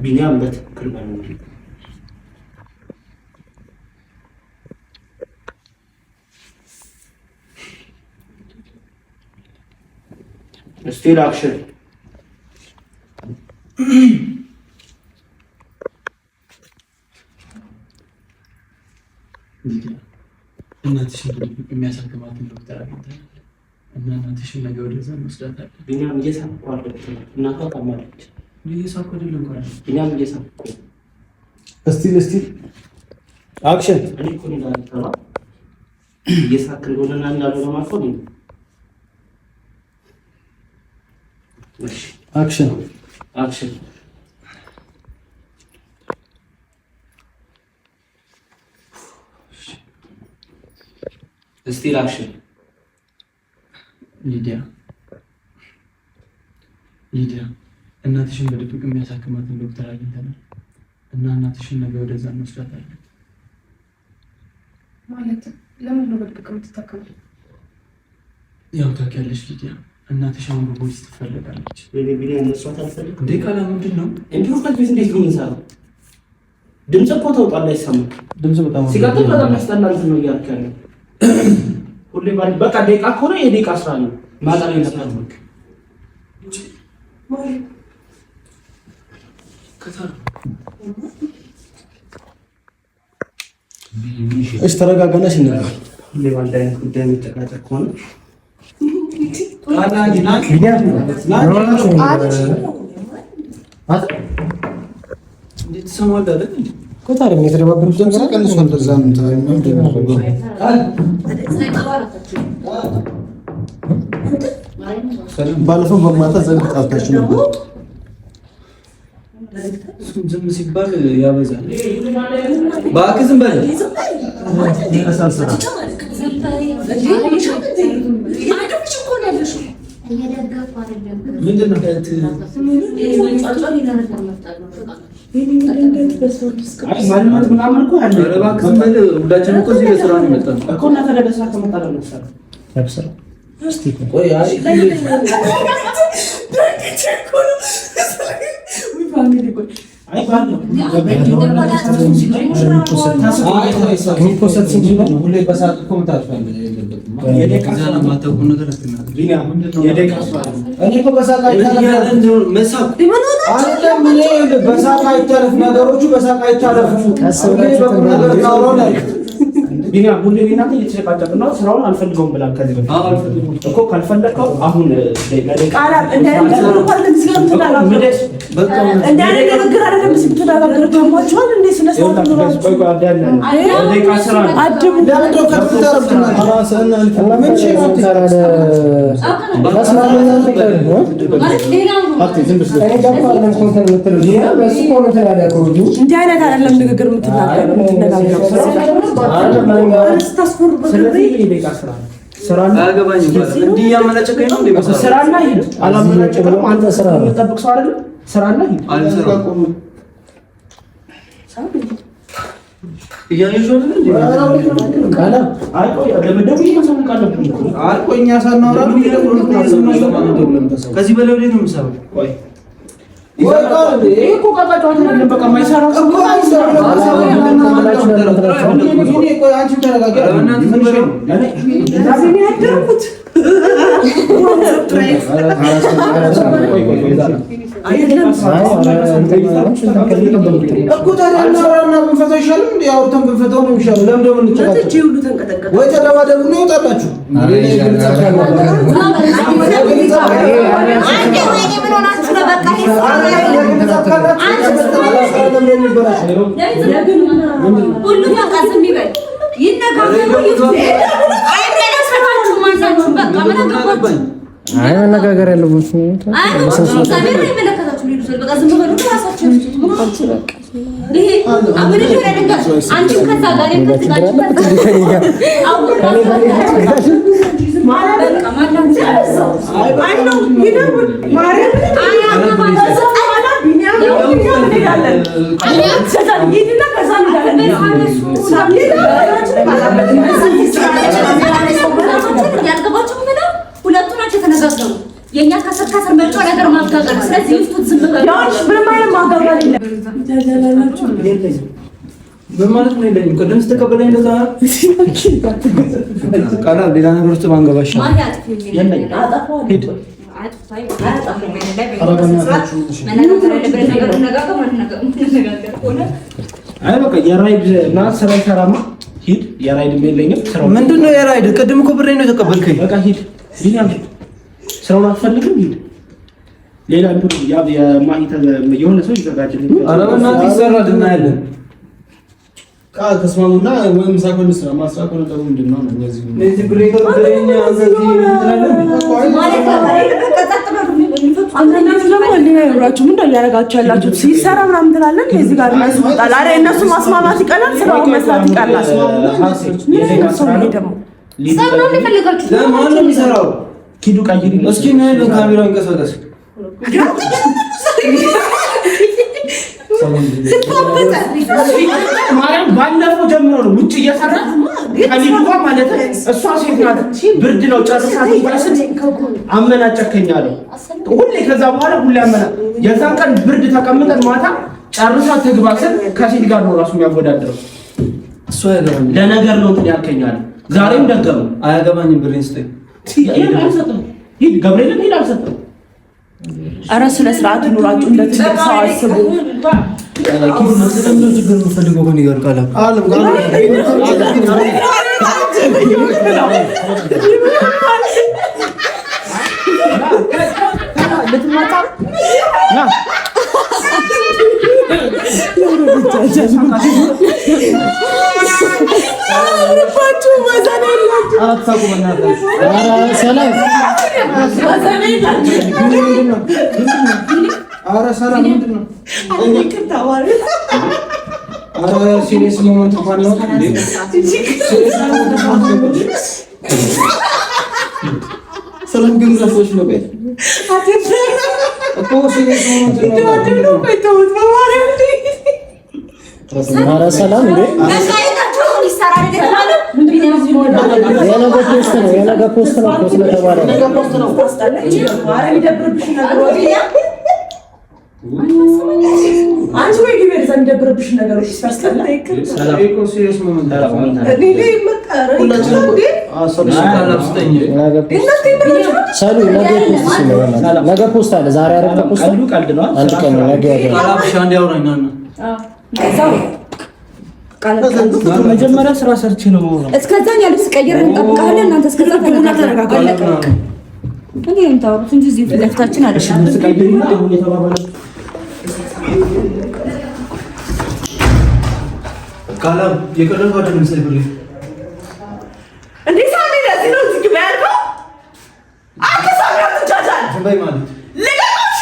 ቢኒያም በትክክል ባለው ስቲል አክሽን እናትሽን የሚያሳክማትን ዶክተር አግኝተናል እና እናትሽን ነገ ወደዛ እንወስዳታለን። ቢኒያም እየሳኩ አይደለም፣ እናቷ ታማለች። እየሳኩ አይደለም እንኳን ቢኒያም እየሳኩ ስቲል አክሽን እኔ እኮ እንዳልተራ እየሳክ እንደሆነና እንዳልሆነ ማለት ነው። እሺ አክሽን ስቲል አክሽን ሊዲያ እናትሽን በድብቅ የሚያሳክማትን ዶክተር አግኝተናል እና እናትሽን ነገ ወደዛ እንወስዳታለን። ማለት ለምን ነው በድብቅ የምትታከመው? ያው ታውቂያለሽ ሊዲያ፣ እናትሽ አሁን በፖሊስ ትፈለጋለች። ቢኒያም መስዋዕት አልፈልግም እንዴ ቃላ ምንድን ነው እንዲሁ ከዚህ እንዴት ነው የምንሰራው? ድምጽ እኮ ተውጣላ ይሰማል። ድምጽ በጣም ሲቀጥል በጣም ያስጠላል ነው እያልክ ያለው። ሁሌ ማለት በቃ ደቂቃ ከሆነ የደቂቃ ስራ ነው ማጣሪያ ይነሳል። እሺ ተረጋጋናሽ እንላለን። ሁሌ ባንድ አይነት ጉዳይ የሚጨቃጨቅ ከሆነ ባለፈው በማታ ዘንድ ጣፍታችሁ ነበር። ዝም ሲባል ያበዛል። እባክህ ዝም በል። ቢኒያም ሁሌ እናንተ እየተጨቃጨቅን ነው። ስራውን አልፈልገውም ብላ ከዚህ በፊት እኮ ካልፈለከው አሁን ከዚህ በላይ ወዴት ነው የምሰራው? አይ መነጋገር ያለበት የኛ ከሰር መጫ ነገር ማጋጋር ስለዚህ ይፍቱት ዝም በማለት ነው እንደኝ ቀደም ስተቀበለኝ እንደዛ ቃላ ሌላ ነገር ውስጥ ማንገባሽ አይ በቃ የራይድ እና ስራ ይሰራማ ሂድ። የራይድ የለኝም ስራው ምንድን ነው የራይድ? ቅድም እኮ ብሬ ነው የተቀበልከኝ። በቃ ሂድ ቢኒያም ስራውን አትፈልግም? ሂድ። ሌላ እንትን የማሂተ የሆነ ሰው ይዘጋጅልኝ። ኧረ በእናትህ ይሰራል እናያለን። ተስማሙና ወይም ሳኮን ስራ ማስራኮን ደግሞ ምንድነው ነው እነዚህ ብሬ ተቀበለኝ አንዘዚህ ያላችሁ ሲሰራ ምናምን ትላለህ። እዚህ ጋር እናስወጣለን። አረ እነሱ ማስማማት ይቀላል፣ ስራው መስራት ይቀላል። ሰው ነው የሚፈልጋችሁ። ለማን ነው የሚሰራው? ኪዱ ቀይሪ እስኪ ነው ካሜራው እንቀሳቀስ። ማርያም ባለፈው ጀምሮ ነው ውጭ እየሰራ ከሊዱ ጋር ማለት እሷ ሴት ናት። ብርድ ነው ጨርሳ ትባስል አመናጨከኛለሁ ሁሌ። ከዛ በኋላ ሁሌ አመና የዛን ቀን ብርድ ተቀምጠን ማታ ጨርሳ ትግባስል ከሴት ጋር ነው ራሱ የሚያወዳድረው። እሷ ያገባኝ ለነገር ነው እንትን ያልከኛል። ዛሬም ደገመው። አያገባኝም። ብሬን ስጠኝ። ሂድ ገብርኤልን ሂድ አልሰጠም። ኧረ ስነ ስርዓት ኑራችሁ እንደ ትልቅ ሰው አስቡ። ችግር የምፈልገው ከእኔ ጋር ቃል ሰላም ምንድን ነው? ሲሪየስ ሞመንት እንኳን ነው ሰላም ግን ራስሽ ነው ቤት እኮ ሲሪየስ ሞመንት ነው። ኧረ ሰላም እንዴ የነገ ፖስት ነው ስለተባለ አንቺ ወይ ሊበል ዘንደብርብሽ ነገሮች ታስጠላ። ሰላም እኮ ሲሪየስ ሞመንት ነገ ፖስት አለ። ዛሬ አይደለም ፖስት አንድ ቀን ነገ መጀመሪያ ስራ ሰርቼ ነው ማለት እስከዛኛ ልብስ ቀይረን እንጠብቃለን። እናንተ እስከዛ ተነጋገሩ። እኔ የምታወሩት እንጂ እዚህ ፊት ለፊታችን አይደለም። ስቀይርና አሁን የተባባለው ቃላም የቀረው አይደለም። ሰይብሪ እንዴ ሳሚ ለዚህ ነው እዚህ ጋር ያለው አከሳም ያትቻቻል ዝምበይ ማለት ለጋሽ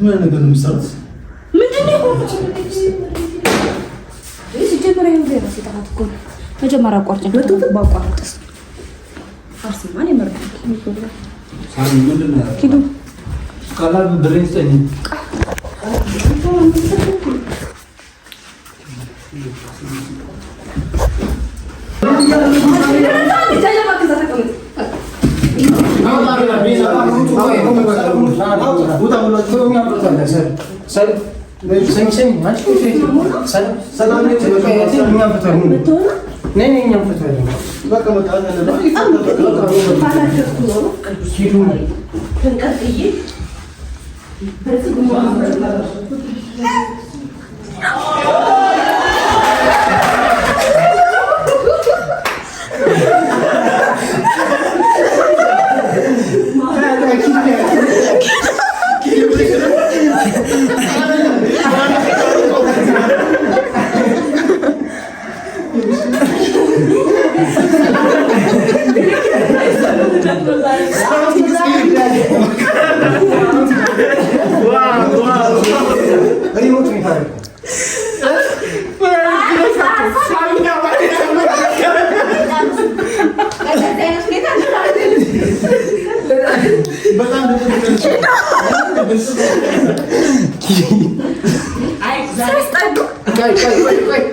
ምን ነገር ነው የሚሰሩት? መጀመሪያ አቋርጭ ባቋርጥስ አርሲማን ይመርጣል። ሳሚ ምንድን ነው ኪዱ ቃላም ብሬን ስጠኝ።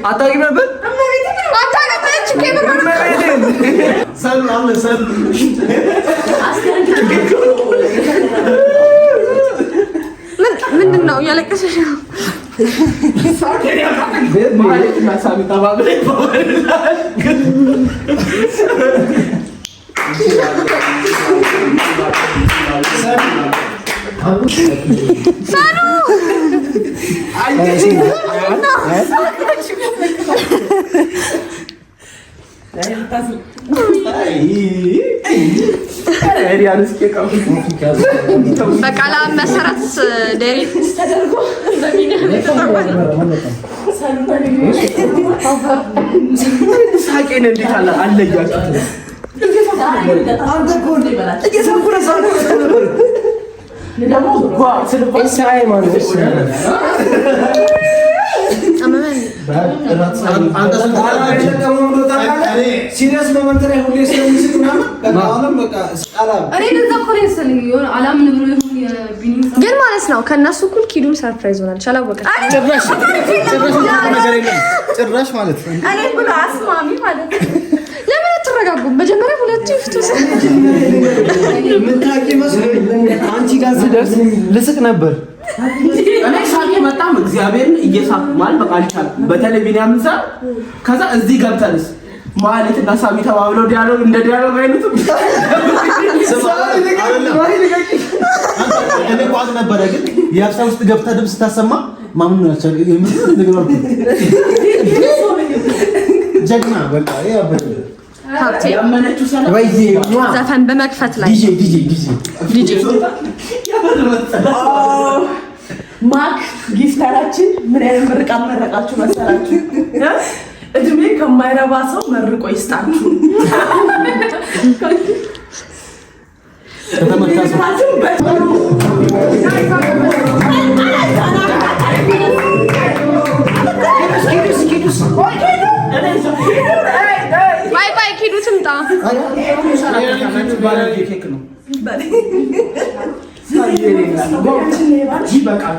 አታውቂም ነበር? ምንድን ነው እያለቀሰሽ ነው? በቃላ መሰረት ዴሪት ተደርጎ ሳቄን እንዴት አለያችሁት? ግን ማለት ነው ከእነሱ እኩል ኪዱን ሰርፕራይዝ ሆናለች። አላወቀችም ጭራሽ ማለት ነው። እኔ ብሎ አስማሚ ማለት ነው። ለምን አትረጋጉም? መጀመሪያ ሁለቱ ይፍቱ። ምታቂ መስሎኝ አንቺ ጋር ስደርስ ልስቅ ነበር። እኔ ሳቄ በጣም እግዚአብሔርን እየሳቁ ማለት በቃ አልቻልኩም። በተለይ ቢኒያምን ሳ ከዛ እዚህ ገብተንስ ማለት እና ሳሚ ተባብለው ዲያሎግ እንደ ዲያሎግ አይነቱ እኔ ቋት ነበረ ግን የሀሳብ ውስጥ ገብታ ድምፅ ስታሰማ ማምን ነው ያቻለ ጀግና በቃ ያበደ ያመነችው ሰላም ዘፈን በመክፈት ላይ ዲጄ ማክ ጊፍተራችን ምን አይነት ምርቃት መረቃችሁ መሰላችሁ? እድሜ ከማይረባ ሰው መርቆ ይስጣችሁ። ባይ ኪዱ ትምጣ። ይበቃል።